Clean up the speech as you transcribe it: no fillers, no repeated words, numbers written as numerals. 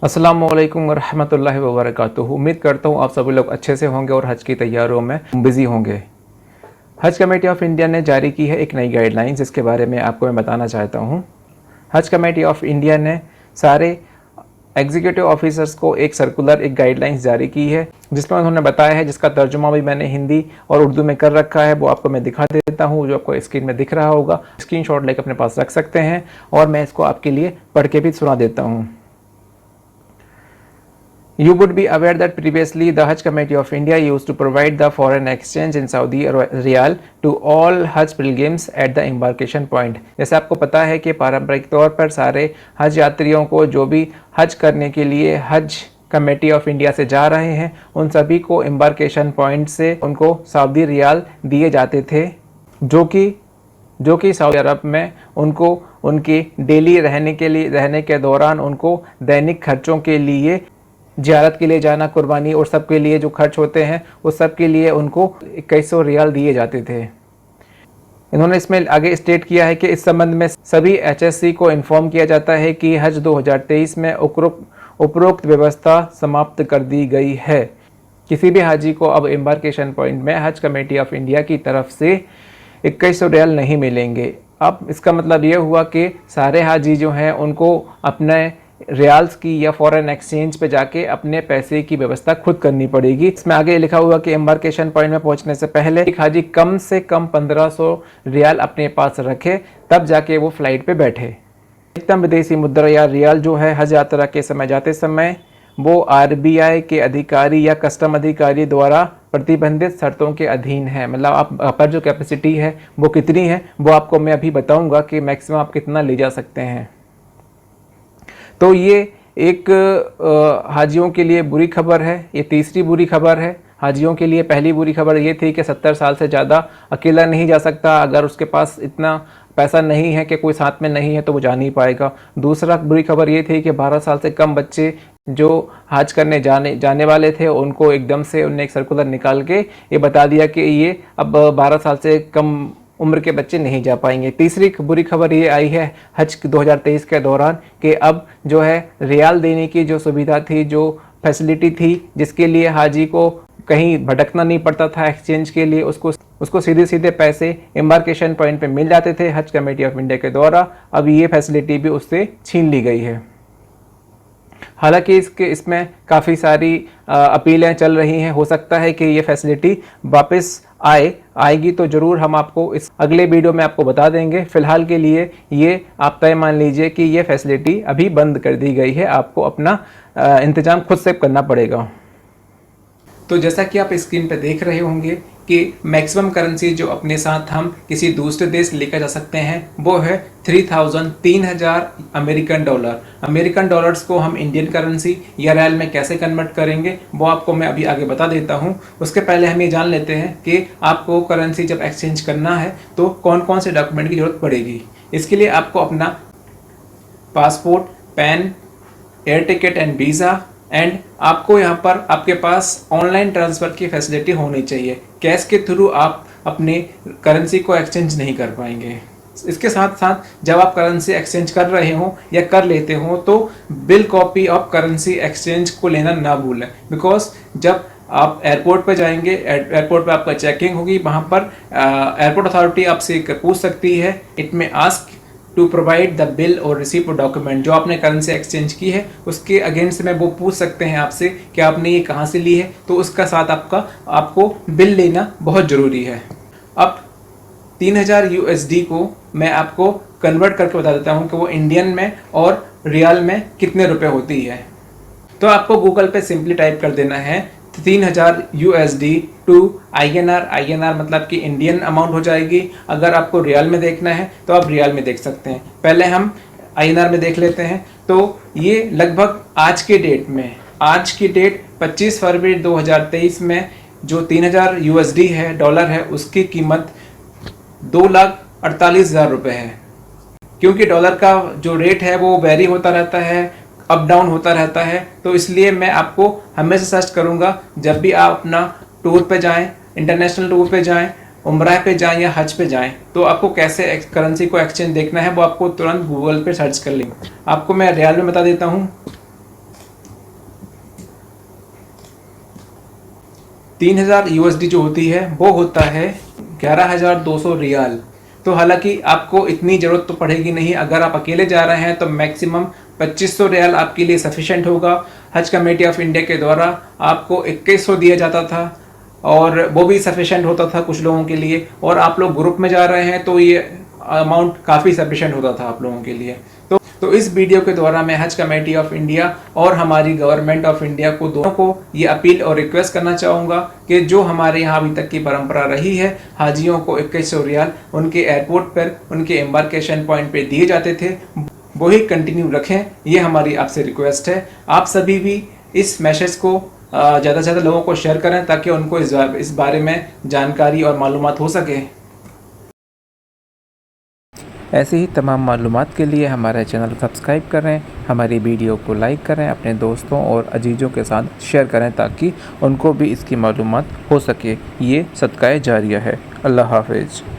अस्सलामुअलैकुम वरहमतुल्लाहि वबरकातुहू। उम्मीद करता हूँ आप सभी लोग अच्छे से होंगे और हज की तैयारियों में बिज़ी होंगे। हज कमेटी ऑफ इंडिया ने जारी की है एक नई गाइडलाइंस, जिसके बारे में आपको मैं बताना चाहता हूँ। हज कमेटी ऑफ इंडिया ने सारे एग्जीक्यूटिव ऑफिसर्स को एक सर्कुलर, एक गाइडलाइंस जारी की है, जिसमें उन्होंने बताया है, जिसका तर्जुमा भी मैंने हिंदी और उर्दू में कर रखा है। वो आपको मैं दिखा देता हूँ, जो आपको स्क्रीन में दिख रहा होगा। स्क्रीनशॉट लेकर अपने पास रख सकते हैं और मैं इसको आपके लिए पढ़ के भी सुना देता हूँ। You would be aware that previously the Hajj Committee of India used to provide the foreign exchange in Saudi Riyal to all Hajj pilgrims at the embarkation point। जैसे आपको पता है कि पारंपरिक तौर पर सारे हज यात्रियों को जो भी हज करने के लिए हज कमेटी ऑफ इंडिया से जा रहे हैं, उन सभी को एम्बार्केशन पॉइंट से उनको सऊदी रियाल दिए जाते थे, जो कि सऊदी अरब में उनको उनकी डेली रहने के दौरान उनको दैनिक खर्चों के लिए, ज़ियारत के लिए जाना, कुर्बानी और सब के लिए जो खर्च होते हैं, उस सब के लिए उनको 2100 रियाल दिए जाते थे। इन्होंने इसमें आगे स्टेट किया है कि इस संबंध में सभी HSC को इन्फॉर्म किया जाता है कि हज 2023 में उपरोक्त व्यवस्था समाप्त कर दी गई है। किसी भी हाजी को अब एम्बार्केशन पॉइंट में हज कमेटी ऑफ इंडिया की तरफ से 2100 रियाल नहीं मिलेंगे। अब इसका मतलब ये हुआ कि सारे हाजी जो हैं उनको अपने रियाल्स की या फॉरेन एक्सचेंज पे जाके अपने पैसे की व्यवस्था खुद करनी पड़ेगी। इसमें आगे लिखा हुआ कि एम्बार्केशन पॉइंट में पहुंचने से पहले एक हाजी कम से कम 1500 रियाल अपने पास रखे, तब जाके वो फ्लाइट पे बैठे। अधिकतम विदेशी मुद्रा या रियाल जो है हज यात्रा के समय जाते समय वो RBI के अधिकारी या कस्टम अधिकारी द्वारा प्रतिबंधित शर्तों के अधीन है। मतलब आप पर जो कैपेसिटी है वो कितनी है, वो आपको मैं अभी बताऊँगा कि मैक्सिमम आप कितना ले जा सकते हैं। तो ये एक हाजियों के लिए बुरी खबर है। ये तीसरी बुरी खबर है हाजियों के लिए। पहली बुरी खबर ये थी कि 70 साल से ज़्यादा अकेला नहीं जा सकता। अगर उसके पास इतना पैसा नहीं है कि कोई साथ में नहीं है तो वो जा नहीं पाएगा। दूसरा बुरी खबर ये थी कि 12 साल से कम बच्चे जो हज करने जाने वाले थे, उनको एकदम से उन्होंने एक सर्कुलर निकाल के ये बता दिया कि ये अब 12 साल से कम उम्र के बच्चे नहीं जा पाएंगे। तीसरी बुरी खबर ये आई है हज 2023 के दौरान कि अब जो है रियाल देने की जो सुविधा थी, जो फैसिलिटी थी, जिसके लिए हाजी को कहीं भटकना नहीं पड़ता था एक्सचेंज के लिए, उसको सीधे पैसे एम्बार्केशन पॉइंट पे मिल जाते थे हज कमेटी ऑफ इंडिया के द्वारा। अब ये फैसिलिटी भी उससे छीन ली गई है। हालांकि इसमें काफ़ी सारी अपीलें चल रही हैं। हो सकता है कि ये फैसिलिटी वापस आएगी तो ज़रूर हम आपको इस अगले वीडियो में आपको बता देंगे। फ़िलहाल के लिए ये आप तय मान लीजिए कि ये फैसिलिटी अभी बंद कर दी गई है। आपको अपना इंतज़ाम खुद से करना पड़ेगा। तो जैसा कि आप स्क्रीन पे देख रहे होंगे कि मैक्सिमम करेंसी जो अपने साथ हम किसी दूसरे देश लेकर जा सकते हैं वो है 3000 अमेरिकन डॉलर। अमेरिकन डॉलर्स को हम इंडियन करेंसी या रियाल में कैसे कन्वर्ट करेंगे वो आपको मैं अभी आगे बता देता हूं। उसके पहले हम ये जान लेते हैं कि आपको करेंसी जब एक्सचेंज करना है तो कौन कौन से डॉक्यूमेंट की ज़रूरत पड़ेगी। इसके लिए आपको अपना passport, pan, air ticket and visa and आपको यहाँ पर आपके पास ऑनलाइन ट्रांसफ़र की फैसिलिटी होनी चाहिए। कैश के थ्रू आप अपने करेंसी को एक्सचेंज नहीं कर पाएंगे। इसके साथ साथ जब आप करेंसी एक्सचेंज कर रहे हो या कर लेते हो तो bill copy of currency exchange को लेना ना भूलें। बिकॉज जब आप एयरपोर्ट पर जाएंगे, एयरपोर्ट पर आपका चेकिंग होगी, वहाँ पर एयरपोर्ट अथॉरिटी आपसे पूछ सकती है, it may ask to provide the bill और रिसीप्ट डॉक्यूमेंट। जो आपने करेंसी एक्सचेंज की है उसके अगेंस्ट में वो पूछ सकते हैं आपसे कि आपने ये कहाँ से ली है, तो उसका साथ आपको बिल लेना बहुत ज़रूरी है। अब 3000 USD को मैं आपको कन्वर्ट करके बता देता हूँ कि वो इंडियन में और रियाल में कितने रुपए होती है। तो आपको गूगल पे सिंपली टाइप कर देना है 3000 USD टू INR मतलब कि इंडियन अमाउंट हो जाएगी। अगर आपको रियाल में देखना है तो आप रियाल में देख सकते हैं। पहले हम INR में देख लेते हैं। तो ये लगभग आज के डेट में, आज की डेट 25 फरवरी 2023 में जो 3000 USD है, डॉलर है, उसकी कीमत 2,48,000 रुपये है। क्योंकि डॉलर का जो रेट है वो वेरी होता रहता है, अप डाउन होता रहता है, तो इसलिए मैं आपको हमेशा सजेस्ट करूंगा जब भी आप अपना टूर पे जाएं, इंटरनेशनल टूर पे जाएं, उम्रा पे जाएं या हज पे जाएं, तो आपको कैसे करेंसी को एक्सचेंज देखना है वो आपको तुरंत गूगल पे सर्च कर लें। आपको मैं रियाल में बता देता हूं। 3000 यूएसडी जो होती है वो होता है 11,200 रियाल। तो हालांकि आपको इतनी ज़रूरत तो पड़ेगी नहीं, अगर आप अकेले जा रहे हैं तो मैक्सिमम 2500 रियाल आपके लिए सफिशेंट होगा। हज कमेटी ऑफ इंडिया के द्वारा आपको 2100 दिया जाता था और वो भी सफिशेंट होता था कुछ लोगों के लिए, और आप लोग ग्रुप में जा रहे हैं तो ये अमाउंट काफ़ी सफिशेंट होता था आप लोगों के लिए। तो इस वीडियो के द्वारा मैं हज कमेटी ऑफ इंडिया और हमारी गवर्नमेंट ऑफ इंडिया को दोनों को ये अपील और रिक्वेस्ट करना चाहूँगा कि जो हमारे यहाँ अभी तक की परंपरा रही है, हाजियों को 2100 रियाल उनके एयरपोर्ट पर उनके एम्बार्केशन पॉइंट पे दिए जाते थे, वही कंटिन्यू रखें। ये हमारी आपसे रिक्वेस्ट है। आप सभी भी इस मैसेज को ज़्यादा से ज़्यादा लोगों को शेयर करें ताकि उनको इस बारे में जानकारी और मालूमात हो सके। ऐसे ही तमाम मालूमात के लिए हमारे चैनल को सब्सक्राइब करें, हमारी वीडियो को लाइक करें, अपने दोस्तों और अजीज़ों के साथ शेयर करें ताकि उनको भी इसकी मालूमात हो सके। ये सदका जारिया है। अल्लाह हाफ़िज़।